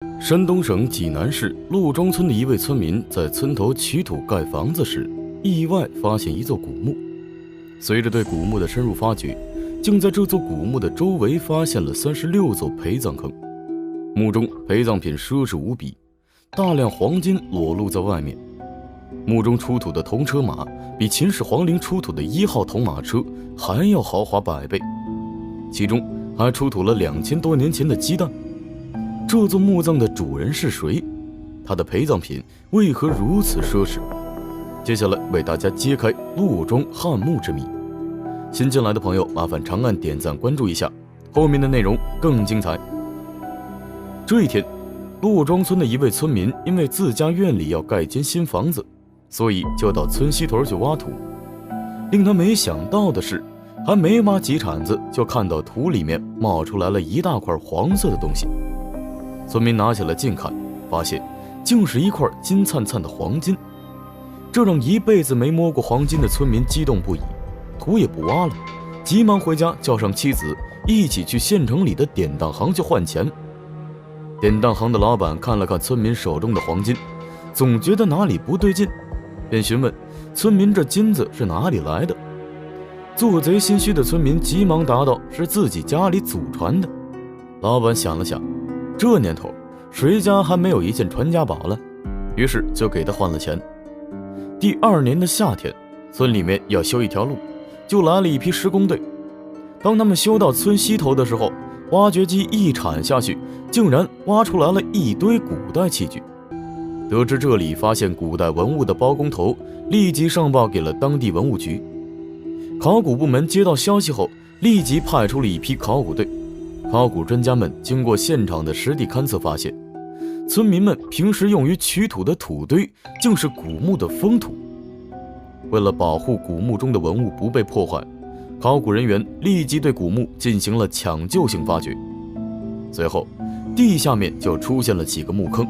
山东省济南市陆庄村的一位村民在村头取土盖房子时，意外发现一座古墓。随着对古墓的深入发掘，竟在这座古墓的周围发现了36座陪葬坑。墓中陪葬品奢侈无比，大量黄金裸露在外面。墓中出土的铜车马比秦始皇陵出土的1号铜马车还要豪华100倍，其中还出土了2000多年前的鸡蛋。这座墓葬的主人是谁？他的陪葬品为何如此奢侈？接下来为大家揭开陆庄汉墓之谜。新进来的朋友麻烦长按点赞关注一下，后面的内容更精彩。这一天，陆庄村的一位村民因为自家院里要盖间新房子，所以就到村西头去挖土。令他没想到的是，还没挖几铲子，就看到土里面冒出来了一大块黄色的东西。村民拿起来近看，发现竟是一块金灿灿的黄金，这让一辈子没摸过黄金的村民激动不已，土也不挖了，急忙回家叫上妻子一起去县城里的典当行去换钱。典当行的老板看了看村民手中的黄金，总觉得哪里不对劲，便询问村民这金子是哪里来的。做贼心虚的村民急忙答道是自己家里祖传的。老板想了想，这年头谁家还没有一件传家宝了，于是就给他换了钱。第2年的夏天，村里面要修一条路，就来了一批施工队。当他们修到村西头的时候，挖掘机一铲下去，竟然挖出来了一堆古代器具。得知这里发现古代文物的包工头立即上报给了当地文物局。考古部门接到消息后，立即派出了一批考古队。考古专家们经过现场的实地勘测，发现村民们平时用于取土的土堆竟是古墓的封土。为了保护古墓中的文物不被破坏，考古人员立即对古墓进行了抢救性发掘。随后地下面就出现了几个墓坑。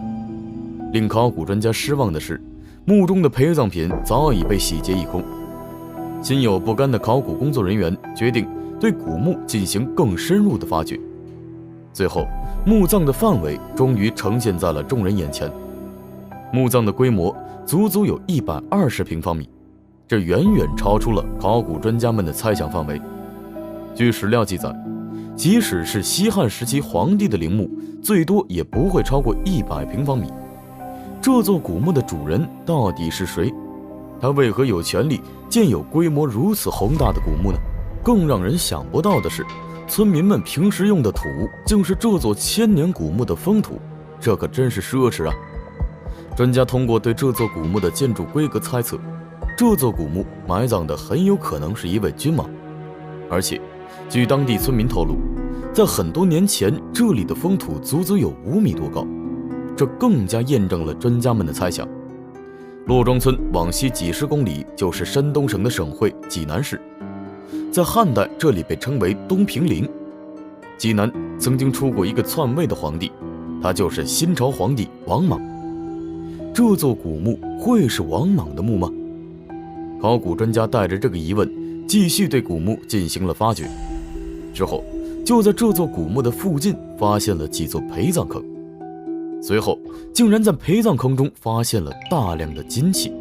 令考古专家失望的是，墓中的陪葬品早已被洗劫一空。心有不甘的考古工作人员决定对古墓进行更深入的发掘。最后，墓葬的范围终于呈现在了众人眼前。墓葬的规模足足有120平方米，这远远超出了考古专家们的猜想范围。据史料记载，即使是西汉时期皇帝的陵墓，最多也不会超过100平方米。这座古墓的主人到底是谁？他为何有权利建有规模如此宏大的古墓呢？更让人想不到的是，村民们平时用的土竟是这座1000年古墓的封土，这可真是奢侈啊！专家通过对这座古墓的建筑规格猜测，这座古墓埋葬的很有可能是一位君王。而且据当地村民透露，在很多年前这里的封土足足有5米多高，这更加验证了专家们的猜想。陆庄村往西几十公里就是山东省的省会济南市，在汉代这里被称为东平陵。济南曾经出过一个篡位的皇帝，他就是新朝皇帝王莽。这座古墓会是王莽的墓吗？考古专家带着这个疑问继续对古墓进行了发掘。之后就在这座古墓的附近发现了几座陪葬坑，随后竟然在陪葬坑中发现了大量的金器。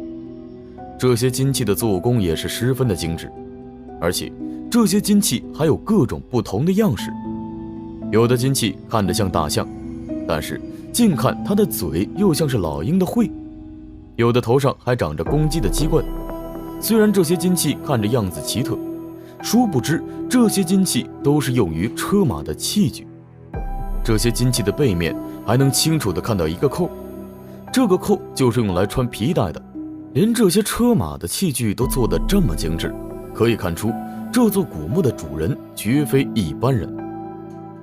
这些金器的做工也是十分的精致，而且这些金器还有各种不同的样式。有的金器看着像大象，但是近看它的嘴又像是老鹰的喙，有的头上还长着公鸡的鸡冠。虽然这些金器看着样子奇特，殊不知这些金器都是用于车马的器具。这些金器的背面还能清楚地看到一个扣，这个扣就是用来穿皮带的。连这些车马的器具都做得这么精致，可以看出这座古墓的主人绝非一般人。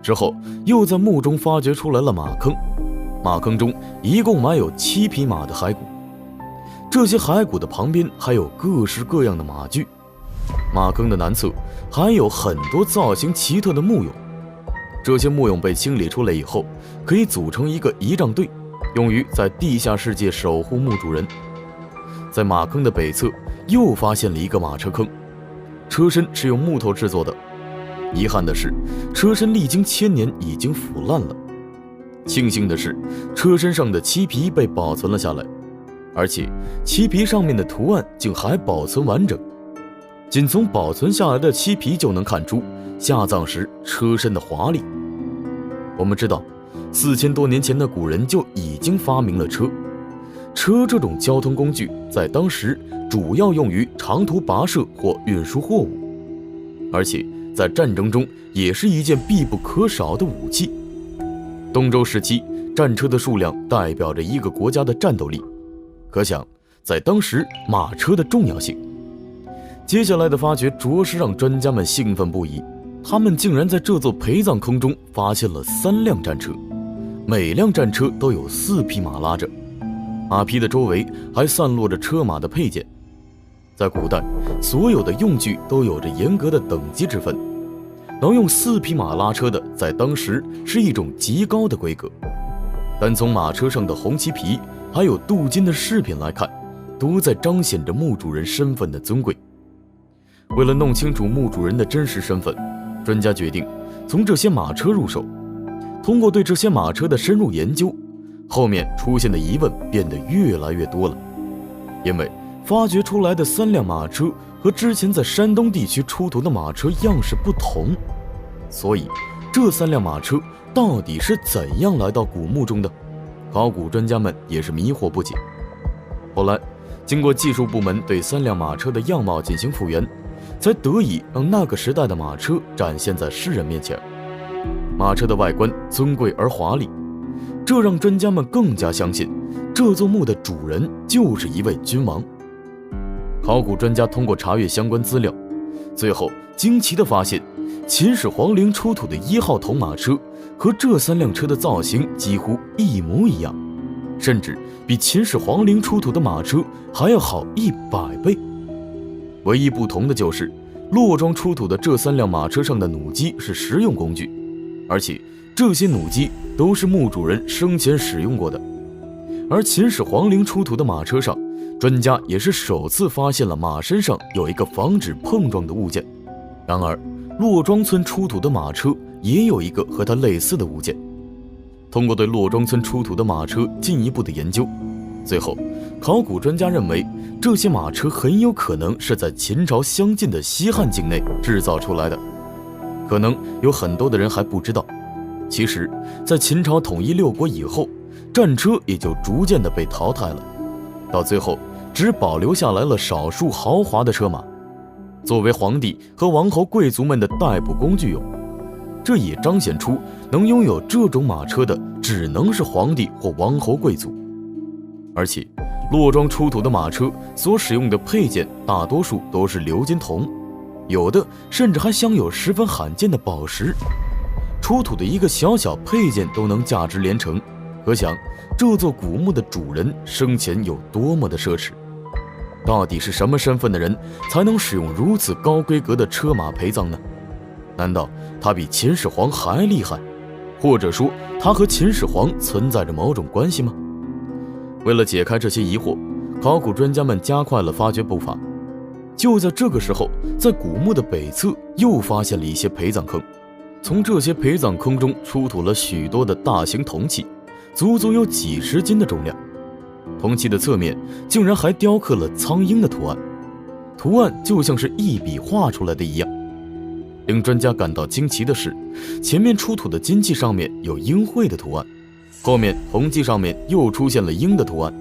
之后又在墓中发掘出来了马坑，马坑中一共埋有7匹马的骸骨，这些骸骨的旁边还有各式各样的马具。马坑的南侧还有很多造型奇特的木俑，这些木俑被清理出来以后，可以组成一个仪仗队，用于在地下世界守护墓主人。在马坑的北侧又发现了一个马车坑，车身是用木头制作的。遗憾的是，车身历经1000年已经腐烂了。庆幸的是，车身上的漆皮被保存了下来，而且漆皮上面的图案竟还保存完整。仅从保存下来的漆皮就能看出下葬时车身的华丽。我们知道，4000多年前的古人就已经发明了车。车这种交通工具在当时主要用于长途跋涉或运输货物，而且在战争中也是一件必不可少的武器。东周时期，战车的数量代表着一个国家的战斗力，可想在当时马车的重要性。接下来的发掘着实让专家们兴奋不已，他们竟然在这座陪葬坑中发现了3辆战车，每辆战车都有4匹马拉着，马匹的周围还散落着车马的配件。在古代，所有的用具都有着严格的等级之分，能用4匹马拉车的在当时是一种极高的规格。单从马车上的红漆皮还有镀金的饰品来看，都在彰显着墓主人身份的尊贵。为了弄清楚墓主人的真实身份，专家决定从这些马车入手。通过对这些马车的深入研究，后面出现的疑问变得越来越多了。因为发掘出来的3辆马车和之前在山东地区出土的马车样式不同，所以这3辆马车到底是怎样来到古墓中的？考古专家们也是迷惑不解。后来经过技术部门对3辆马车的样貌进行复原，才得以让那个时代的马车展现在世人面前。马车的外观尊贵而华丽，这让专家们更加相信这座墓的主人就是一位君王。考古专家通过查阅相关资料，最后惊奇地发现，秦始皇陵出土的1号铜马车和这3辆车的造型几乎一模一样，甚至比秦始皇陵出土的马车还要好100倍。唯一不同的就是，骆庄出土的这3辆马车上的弩机是实用工具，而且这些弩机都是墓主人生前使用过的。而秦始皇陵出土的马车上，专家也是首次发现了马身上有一个防止碰撞的物件。然而，骆庄村出土的马车也有一个和它类似的物件。通过对骆庄村出土的马车进一步的研究，最后考古专家认为，这些马车很有可能是在秦朝相近的西汉境内制造出来的。可能有很多的人还不知道，其实在秦朝统一6国以后，战车也就逐渐的被淘汰了，到最后只保留下来了少数豪华的车马，作为皇帝和王侯贵族们的代步工具用。这也彰显出能拥有这种马车的只能是皇帝或王侯贵族。而且骆庄出土的马车所使用的配件大多数都是鎏金铜，有的甚至还镶有十分罕见的宝石，出土的一个小小配件都能价值连城，可想这座古墓的主人生前有多么的奢侈。到底是什么身份的人才能使用如此高规格的车马陪葬呢？难道他比秦始皇还厉害？或者说他和秦始皇存在着某种关系吗？为了解开这些疑惑，考古专家们加快了发掘步伐。就在这个时候，在古墓的北侧又发现了一些陪葬坑，从这些陪葬坑中出土了许多的大型铜器，足足有几十斤的重量。铜器的侧面竟然还雕刻了苍鹰的图案，图案就像是一笔画出来的一样。令专家感到惊奇的是，前面出土的金器上面有鹰喙的图案，后面铜器上面又出现了鹰的图案。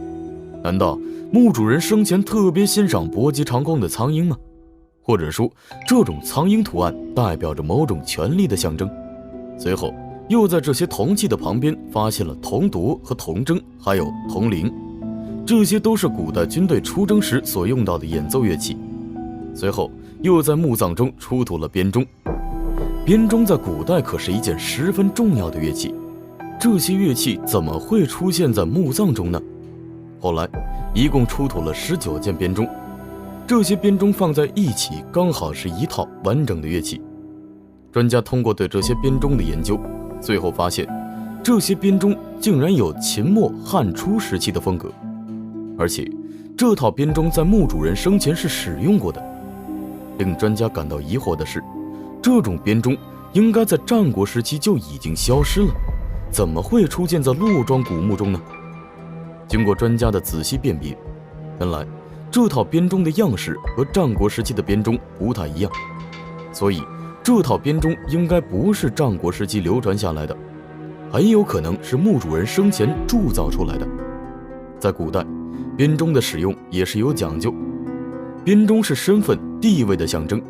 难道墓主人生前特别欣赏搏击长空的苍鹰吗？或者说这种苍鹰图案代表着某种权力的象征？随后又在这些铜器的旁边发现了铜铎和铜筝，还有铜铃，这些都是古代军队出征时所用到的演奏乐器。随后又在墓葬中出土了编钟，编钟在古代可是一件十分重要的乐器，这些乐器怎么会出现在墓葬中呢？后来一共出土了19件编钟，这些编钟放在一起刚好是一套完整的乐器。专家通过对这些编钟的研究，最后发现这些编钟竟然有秦末汉初时期的风格，而且这套编钟在墓主人生前是使用过的。令专家感到疑惑的是，这种编钟应该在战国时期就已经消失了，怎么会出现在骆庄古墓中呢？经过专家的仔细辨别，原来这套编钟的样式和战国时期的编钟不太一样，所以这套编钟应该不是战国时期流传下来的，很有可能是墓主人生前铸造出来的。在古代，编钟的使用也是有讲究，编钟是身份地位的象征，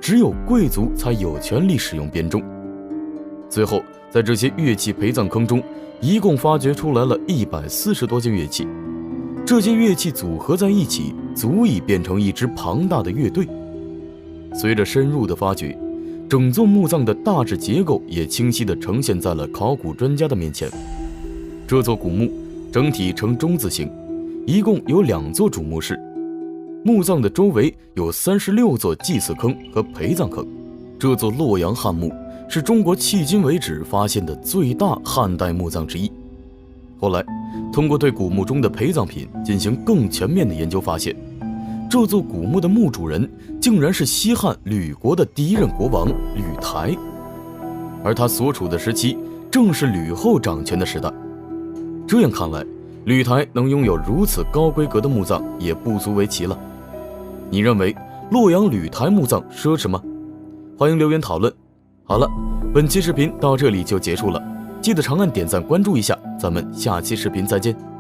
只有贵族才有权利使用编钟。最后在这些乐器陪葬坑中，一共发掘出来了140多件乐器，这些乐器组合在一起，足以变成一支庞大的乐队。随着深入的发掘，整座墓葬的大致结构也清晰地呈现在了考古专家的面前。这座古墓整体呈中字形，一共有2座主墓室，墓葬的周围有36座祭祀坑和陪葬坑。这座洛阳汉墓是中国迄今为止发现的最大汉代墓葬之一。后来通过对古墓中的陪葬品进行更全面的研究，发现这座古墓的墓主人竟然是西汉吕国的第1任国王吕台，而他所处的时期正是吕后掌权的时代。这样看来，吕台能拥有如此高规格的墓葬也不足为奇了。你认为洛阳吕台墓葬奢侈吗？欢迎留言讨论。好了，本期视频到这里就结束了，记得长按点赞关注一下，咱们下期视频再见。